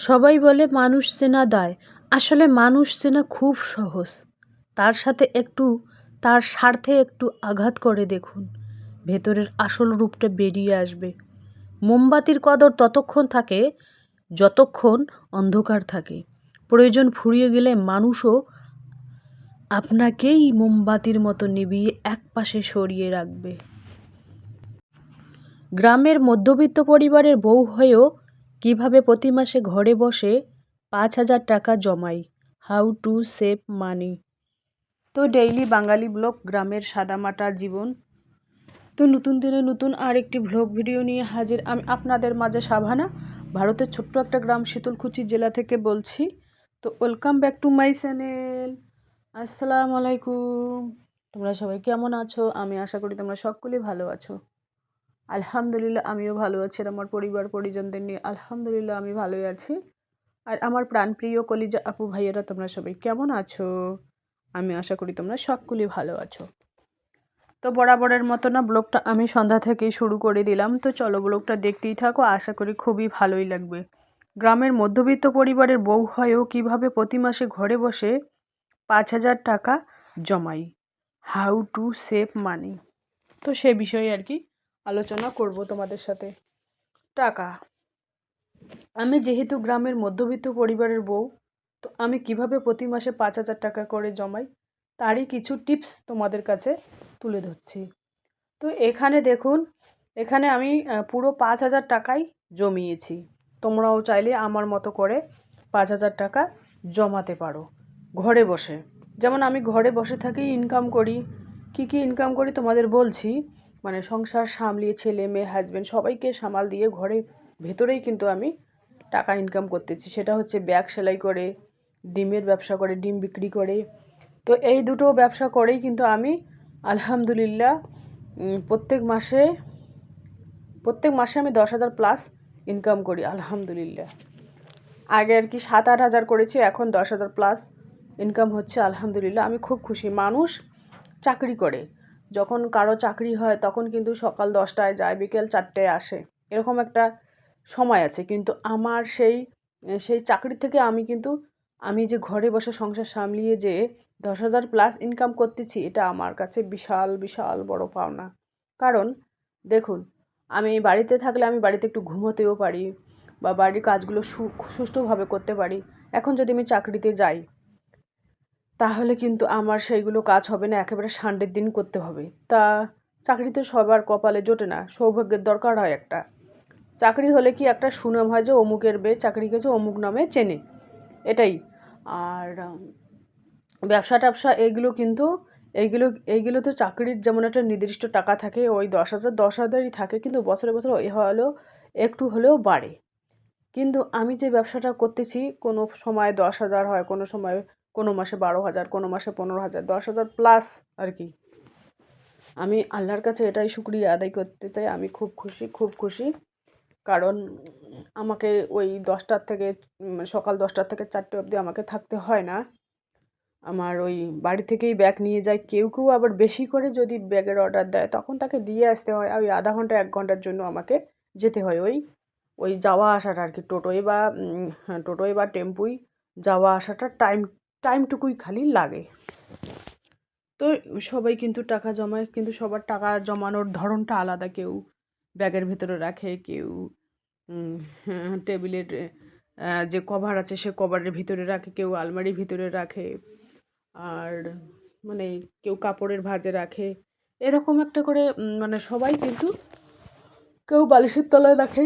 সবাই বলে মানুষ চেনা দায়। আসলে মানুষ চেনা খুব সহজ। তার সাথে একটু তার স্বার্থে একটু আঘাত করে দেখুন, ভেতরের আসল রূপটা বেরিয়ে আসবে। মোমবাতির কদর ততক্ষণ থাকে যতক্ষণ অন্ধকার থাকে। প্রয়োজন ফুরিয়ে গেলে মানুষও আপনাকেই মোমবাতির মতো নিভিয়ে একপাশে সরিয়ে রাখবে। গ্রামের মধ্যবিত্ত পরিবারের বউ হয়েও কিভাবে প্রতি মাসে ঘরে বসে 5,000 টাকা জমাই। হাউ টু সেভ মানি। তো ডেইলি বাঙালি ব্লগ, গ্রামের সাদামাটা জীবন। তো নতুন দিনে নতুন আরেকটি ব্লগ ভিডিও নিয়ে হাজির আমি আপনাদের মাঝে সাভানা, ভারতের ছোট্ট একটা গ্রাম শীতলকুচি জেলা থেকে বলছি। তো welcome back to my channel. আসসালামু আলাইকুম। তোমরা সবাই কেমন আছো? আমি আশা করি তোমরা সকলেই ভালো আছো। আলহামদুলিল্লাহ আমিও ভালো আছি, আর আমার পরিবার পরিজনদের নিয়ে আলহামদুলিল্লাহ আমি ভালোই আছি। আর আমার প্রাণপ্রিয় কলিজা আপু ভাইয়েরা তোমরা সবাই কেমন আছো? আমি আশা করি তোমরা সকলেই ভালো আছো। তো বরাবরের মতো না ব্লগটা আমি সন্ধ্যা থেকেই শুরু করে দিলাম। তো চলো ব্লগটা দেখতেই থাকো, আশা করি খুবই ভালোই লাগবে। গ্রামের মধ্যবিত্ত পরিবারের বউ হয়েও কীভাবে প্রতি মাসে ঘরে বসে 5,000 টাকা জমাই। হাউ টু সেভ মানি। তো সে বিষয়ে আর কি আলোচনা করব তোমাদের সাথে। টাকা, আমি যেহেতু গ্রামের মধ্যবিত্ত পরিবারের বউ, তো আমি কিভাবে প্রতি মাসে 5,000 টাকা করে জমাই তারই কিছু টিপস তোমাদের কাছে তুলে ধরছি। তো এখানে দেখুন, এখানে আমি পুরো 5,000 টাকাই জমিয়েছি। তোমরাও চাইলে আমার মতো করে 5,000 টাকা জমাতে পারো ঘরে বসে। যেমন আমি ঘরে বসে থাকি, ইনকাম করি। কি ইনকাম করি তোমাদের বলছি। মানে সংসার সামলিয়ে ছেলে মেয়ে হাজব্যান্ড সবাইকে সামাল দিয়ে ঘরে ভেতরেই কিন্তু আমি টাকা ইনকাম করতেছি। সেটা হচ্ছে ব্যাগ সেলাই করে, ডিমের ব্যবসা করে, ডিম বিক্রি করে। তো এই দুটো ব্যবসা করেই কিন্তু আমি আলহামদুলিল্লাহ প্রত্যেক মাসে আমি 10,000 প্লাস ইনকাম করি আলহামদুলিল্লাহ। আগে আর কি 7-8 হাজার করেছি, এখন 10,000 প্লাস ইনকাম হচ্ছে আলহামদুলিল্লাহ। আমি খুব খুশি। মানুষ চাকরি করে, যখন কারো চাকরি হয় তখন কিন্তু সকাল 10টায় যায়, বিকেল 4টায় আসে, এরকম একটা সময় আছে। কিন্তু আমার সেই চাকরি থেকে আমি যে ঘরে বসে সংসার সামলিয়ে যে 10,000 প্লাস ইনকাম করতেছি, এটা আমার কাছে বিশাল বিশাল বড় পাওনা। কারণ দেখুন, আমি বাড়িতে থাকলে আমি বাড়িতে একটু ঘুমোতেও পারি বা বাড়ির কাজগুলো সুষ্ঠুভাবে করতে পারি। এখন যদি আমি চাকরিতে যাই তাহলে কিন্তু আমার সেইগুলো কাজ হবে না, একেবারে সানডের দিন করতে হবে। তা চাকরিতে সবার কপালে জোটে না, সৌভাগ্যের দরকার হয় একটা। চাকরি হলে কি একটা সুনাম হয় যে অমুকের মেয়ে চাকরি করেছে, অমুক নামে চেনে, এটাই। আর ব্যবসা ট্যাবসা এইগুলো তো চাকরির যেমন একটা নির্দিষ্ট টাকা থাকে, ওই 10,000-10,000ই থাকে, কিন্তু বছরে বছরে ওই হলেও একটু হলেও বাড়ে। কিন্তু আমি যে ব্যবসাটা করতেছি, কোনো সময় 10,000 হয়, কোনো সময় কোনো মাসে 12,000, কোনো মাসে 15,000, 10,000 প্লাস আর কি। আমি আল্লাহর কাছে এটাই শুকরিয়া আদায় করতে চাই, আমি খুব খুশি, খুব খুশি। কারণ আমাকে ওই 10টার থেকে সকাল 10টার থেকে 4টে অবধি আমাকে থাকতে হয় না। আমার ওই বাড়ি থেকেই ব্যাগ নিয়ে যায়। কেউ কেউ আবার বেশি করে যদি ব্যাগের অর্ডার দেয় তখন তাকে দিয়ে আসতে হয়। ওই আধা ঘন্টা 1 ঘন্টার জন্য আমাকে যেতে হয় ওই যাওয়া আসাটা আর কি। টোটোয় বা টেম্পুই যাওয়া আসাটা টাইমটুকুই খালি লাগে। তো সবাই কিন্তু টাকা জমায়, কিন্তু সবার টাকা জমানোর ধরনটা আলাদা। কেউ ব্যাগের ভিতরে রাখে, কেউ টেবিলের যে কভার আছে সে কভারের ভিতরে রাখে, কেউ আলমারির ভিতরে রাখে, আর মানে কেউ কাপড়ের ভাঁজে রাখে। এরকম একটা করে মানে সবাই কিন্তু, কেউ বালিশের তলায় রাখে।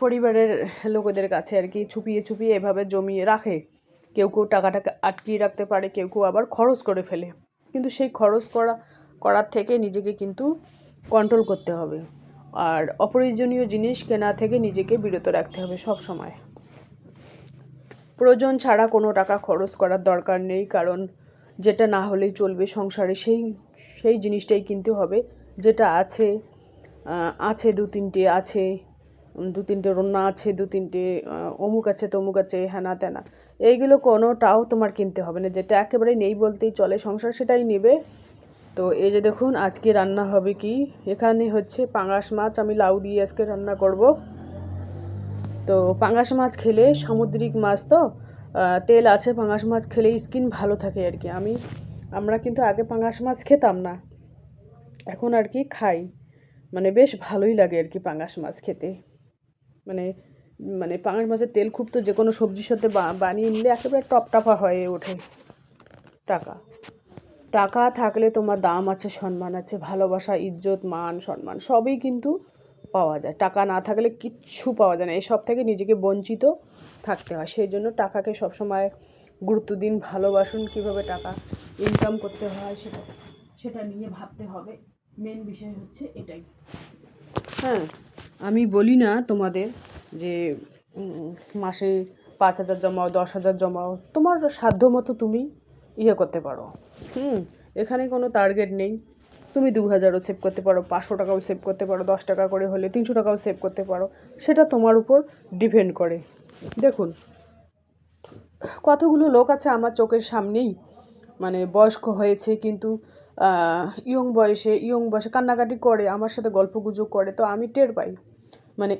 পরিবারের লোকেদের কাছে আর কি ছুপিয়ে ছুপিয়ে এভাবে জমিয়ে রাখে। কেউ কেউ টাকাটাকে আটকিয়ে রাখতে পারে, কেউ কেউ আবার খরচ করে ফেলে। কিন্তু সেই খরচ করার থেকে নিজেকে কিন্তু কন্ট্রোল করতে হবে। আর অপ্রয়োজনীয় জিনিস কেনা থেকে নিজেকে বিরত রাখতে হবে সব সময়। প্রয়োজন ছাড়া কোনো টাকা খরচ করার দরকার নেই, কারণ যেটা না হলেই চলবে সংসারে সেই জিনিসটাই কিনতে হবে। যেটা আছে 2-3টে আছে, 2-3টে রান্না আছে, 2-3টে অমুক আছে তমুক আছে, হ্যানা ত্যানা, এইগুলো কোনোটাও তোমার কিনতে হবে না। যেটা একেবারে নেই বলতেই চলে, সংসার সেটাই নেবে। তো এই যে দেখুন আজকে রান্না হবে কি, এখানে হচ্ছে পাঙাশ মাছ, আমি লাউ দিয়ে আজকে রান্না করব। তো পাঙাশ মাছ খেলে, সামুদ্রিক মাছ তো তেল আছে, পাঙাশ মাছ খেলে স্কিন ভালো থাকে আর কি। আমরা কিন্তু আগে পাঙাশ মাছ খেতাম না, এখন আর কি খাই, মানে বেশ ভালোই লাগে আর কি পাঙাশ মাছ খেতে। মানে মানে পাঙাশ মাছের তেল খুব, তো যে কোনো সবজির সাথে বানিয়ে নিলে একেবারে টপটাপা হয়ে ওঠে। টাকা টাকা থাকলে তোমার দাম আছে, সম্মান আছে, ভালোবাসা, ইজ্জত, মান, সম্মান সবই কিন্তু পাওয়া যায়। টাকা না থাকলে কিচ্ছু পাওয়া যায় না, এসব থেকে নিজেকে বঞ্চিত থাকতে হয়। সেই জন্য টাকাকে সবসময় গুরুত্ব দিন, ভালোবাসুন। কীভাবে টাকা ইনকাম করতে হয় সেটা সেটা নিয়ে ভাবতে হবে। মেন বিষয় হচ্ছে এটাই। হ্যাঁ, আমি বলি না তোমাদের যে মাসে 5,000 জমাও, 10,000 জমাও, তোমার সাধ্য মতো তুমি করতে পারো। এখানে কোনো টার্গেট নেই। তুমি 2,000ও সেভ করতে পারো, 500 টাকাও সেভ করতে পারো, 10 টাকা করে হলে 300 টাকাও সেভ করতে পারো, সেটা তোমার উপর ডিপেন্ড করে। দেখুন, কতগুলো লোক আছে আমার চোখের সামনেই, মানে বয়স্ক হয়েছে কিন্তু ইয়ং বয়সে কান্নাকাটি করে, আমার সাথে গল্পগুজব করে, তো আমি টের পাই। মানে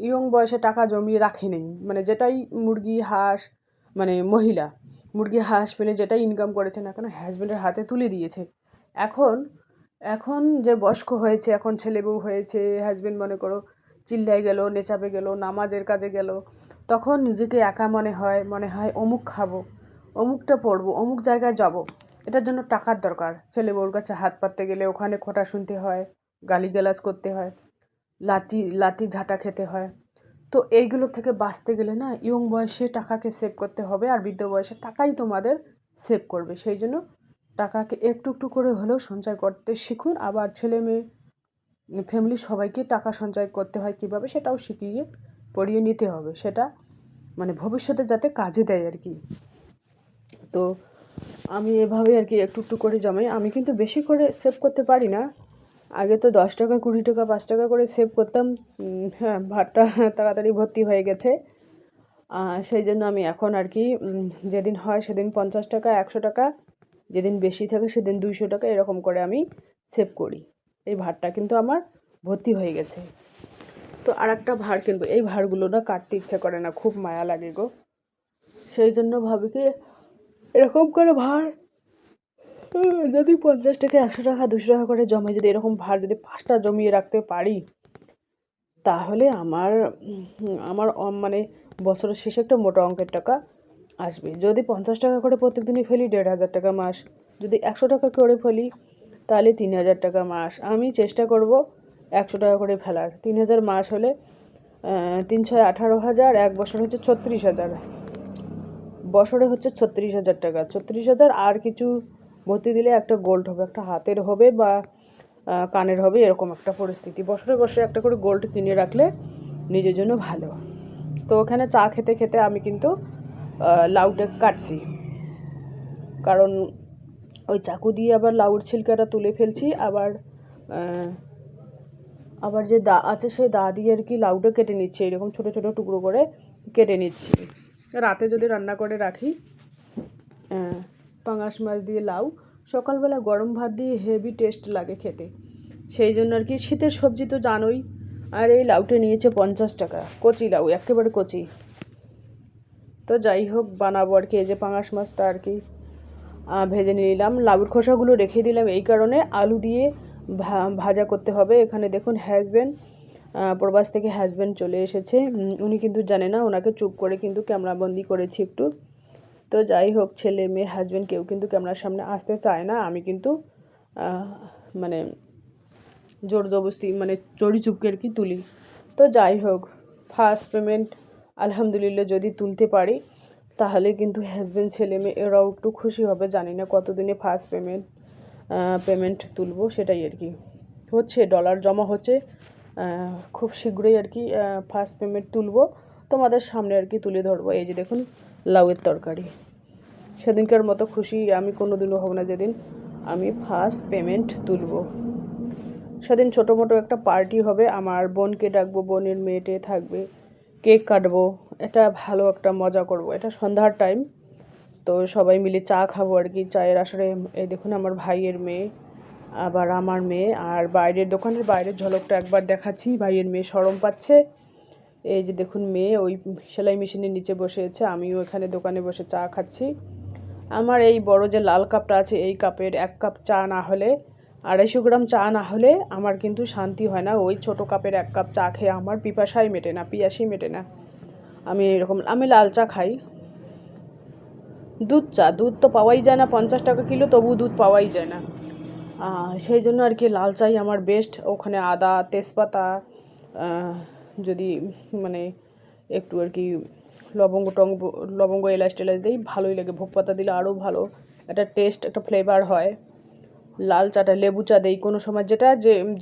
ইয়ং বয়সে টাকা জমিয়ে রাখে নেই, মানে যেটাই মুরগি হাঁস, মানে মহিলা মুরগি হাঁস পেলে যেটাই ইনকাম করেছে না কেন হাজব্যান্ডের হাতে তুলে দিয়েছে। এখন এখন যে বয়স্ক হয়েছে, এখন ছেলে বউ হয়েছে, হাজব্যান্ড মনে করো চিল্লায় গেল, নেচাপে গেল, নামাজের কাজে গেল, তখন নিজেকে একা মনে হয় অমুক খাবো, অমুকটা পড়বো, অমুক জায়গায় যাব। এটার জন্য টাকার দরকার। ছেলে বউর কাছে হাত পাততে গেলে ওখানে খোঁটা শুনতে হয়, গালিগালাজ করতে হয়, লাঠি ঝাঁটা খেতে হয়। তো এইগুলো থেকে বাঁচতে গেলে না, ইয়ং বয়সে টাকাকে সেভ করতে হবে, আর বৃদ্ধ বয়সে টাকাই তোমাদের সেভ করবে। সেই জন্য টাকাকে একটু একটু করে হলেও সঞ্চয় করতে শিখুন। আবার ছেলে মেয়ে, ফ্যামিলি সবাইকে টাকা সঞ্চয় করতে হয় কীভাবে, সেটাও শিখিয়ে পড়িয়ে নিতে হবে। সেটা মানে ভবিষ্যতে যাতে কাজে দেয় আর কি। তো আমি এভাবে আর কি একটু একটু করে জমাই। আমি কিন্তু বেশি করে সেভ করতে পারি না। আগে তো 10 টাকা, 20 টাকা, 5 টাকা করে সেভ করতাম। হ্যাঁ, ভাতটা তাড়াতাড়ি ভর্তি হয়ে গেছে। সেই জন্য আমি এখন আর কি যেদিন হয় সেদিন 50 টাকা, 100 টাকা, যেদিন বেশি থাকে সেদিন 200 টাকা, এরকম করে আমি সেভ করি। এই ভাতটা কিন্তু আমার ভর্তি হয়ে গেছে। তো আর একটা ভাঁড় কিনবো। এই ভাঁড়গুলো না কাটতে ইচ্ছা করে না, খুব মায়া লাগে গো। সেই জন্য ভাবি কি এরকম করে ভাঁড় যদি 50 টাকা, 100 টাকা, 200 টাকা করে জমাই, যদি এরকম ভাঁড় যদি 5টা জমিয়ে রাখতে পারি, তাহলে আমার মানে বছরের শেষে একটা মোটা অঙ্কের টাকা আসবে। যদি 50 টাকা করে প্রত্যেক দিনই ফেলি, 1,500 টাকা মাস। যদি 100 টাকা করে ফেলি, তাহলে 3,000 টাকা মাস। আমি চেষ্টা করব 100 টাকা করে ফেলার। 3,000 মাস হলে 3 6 18,000, 1 বছর হচ্ছে 36,000, বছরে হচ্ছে 36,000 টাকা। 36,000 আর কিছু ভর্তি দিলে একটা গোল্ড হবে, একটা হাতের হবে বা কানের হবে, এরকম একটা পরিস্থিতি। বছরে বছরে একটা করে গোল্ড কিনে রাখলে নিজের জন্য ভালো। তো ওখানে চা খেতে খেতে আমি কিন্তু লাউটা কাটছি, কারণ ওই চাকু দিয়ে আবার লাউর ছিলকাটা তুলে ফেলছি। আবার যে দা আছে সেই দা দিয়ে আর কি লাউটা কেটে নিচ্ছি, এরকম ছোটো ছোটো টুকরো করে কেটে নিচ্ছি। রাতে যদি রান্না করে রাখি পাঙাশ মাছ দিয়ে লাউ, সকালবেলা গরম ভাত দিয়ে হেভি টেস্ট লাগে খেতে। সেই জন্য আর কি, শীতের সবজি তো জানোই। আর এই লাউটা নিয়েছে 50 টাকা, কচি লাউ, একেবারে কচি। তো যাই হোক, বানাবো আর কি। এই যে পাঙাশ মাছটা আর কি ভেজে নিলাম, লাউর খোসাগুলো রেখে দিলাম এই কারণে, আলু দিয়ে ভাজা করতে হবে। এখানে দেখুন হাজব্যান্ড, প্রবাস থেকে হাজব্যান্ড চলে এসেছে। উনি কিন্তু জানে না, ওনাকে চুপ করে কিন্তু ক্যামেরাবন্দি করেছি একটু। তো যাই হোক, ছেলে মেয়ে হাজব্যান্ড কেউ কিন্তু ক্যামেরার সামনে আসতে চায় না। আমি কিন্তু মানে জোর জবরদস্তি, মানে চড়ি চুপকে আর কি তুলি। তো যাই হোক, ফার্স্ট পেমেন্ট আলহামদুলিল্লাহ যদি তুলতে পারি, তাহলে কিন্তু হাজব্যান্ড, ছেলে মেয়ে এরাও একটু খুশি হবে। জানি না কতদিনে ফার্স্ট পেমেন্ট তুলবো, সেটাই আর কি। হচ্ছে ডলার জমা হচ্ছে, খুব শীঘ্রই আর কি ফার্স্ট পেমেন্ট তুলবো, তোমাদের সামনে আর কি তুলে ধরবো। এই যে দেখুন লাউয়ের তরকারি। সেদিনকার মতো খুশি আমি কোনো দিনও হব না যেদিন আমি ফার্স্ট পেমেন্ট তুলবো। সেদিন ছোটো মোটো একটা পার্টি হবে, আমার বোনকে ডাকবো, বোনের মেয়েটে থাকবে, কেক কাটবো, এটা ভালো একটা মজা করব। এটা সন্ধ্যার টাইম, তো সবাই মিলে চা খাবো আর কি। চায়ের আসরে এই দেখুন আমার ভাইয়ের মেয়ে, আবার আমার মেয়ে, আর দোকানের বাইরের ঝলকটা একবার দেখাচ্ছি। ভাইয়ের মেয়ে শরম পাচ্ছে, এই যে দেখুন মেয়ে ওই সেলাই মেশিনের নিচে বসে আছে, আমিও এখানে দোকানে বসে চা খাচ্ছি। আমার এই বড় যে লাল কাপটা আছে এই কাপের 1 কাপ চা না হলে, 250 গ্রাম চা না হলে আমার কিন্তু শান্তি হয় না। ওই ছোট কাপের 1 কাপ চা খেয়ে আমার পিপাসাই মেটে না, পিয়াসই মেটে না। আমি লাল চা খাই। দুধ তো পাওয়াই যায় না, 50 টাকা কিলো, তবু দুধ পাওয়াই যায় না। সেই জন্য আর কি লাল চাই আমার বেস্ট। ওখানে আদা, তেজপাতা, যদি মানে একটু আর কি লবঙ্গ এলাচ টেলাচ দিই, ভালোই লাগে। ভোগ পাতা দিলে আরও ভালো, একটা টেস্ট, একটা ফ্লেভার হয়। লাল চাটা লেবু চা দেই কোনো সময়,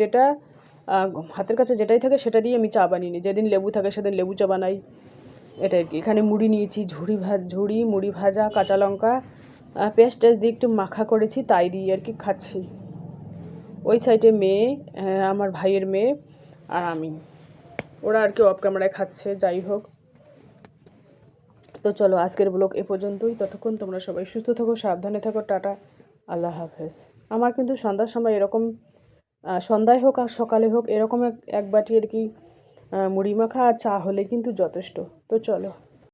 যেটা হাতের কাছে যেটাই থাকে সেটা দিয়ে আমি চা বানিয়ে নিই। যেদিন লেবু থাকে সেদিন লেবু চা বানাই। এটা আর কি। এখানে মুড়ি নিয়েছি, ঝুড়ি মুড়ি ভাজা, কাঁচা লঙ্কা, পেঁয়াজ টেস্ট দিয়ে একটু মাখা করেছি, তাই দিয়ে আর কি খাচ্ছি। ওই সাইডে মেয়ে, আমার ভাইয়ের মেয়ে আর আমি, ওরা আর কি অফ ক্যামেরায় খাচ্ছে। যাই হোক, তো চলো আজকের ব্লগ এ পর্যন্তই। ততক্ষণ তোমরা সবাই সুস্থ থাকো, সাবধানে থাকো। টাটা, আল্লাহ হাফেজ। আমার কিন্তু সন্ধ্যার সময় এরকম, সন্ধ্যায় হোক আর সকালে হোক, এরকম এক বাটি আর কি মুড়ি মাখা আর চা হলে কিন্তু যথেষ্ট। তো চলো।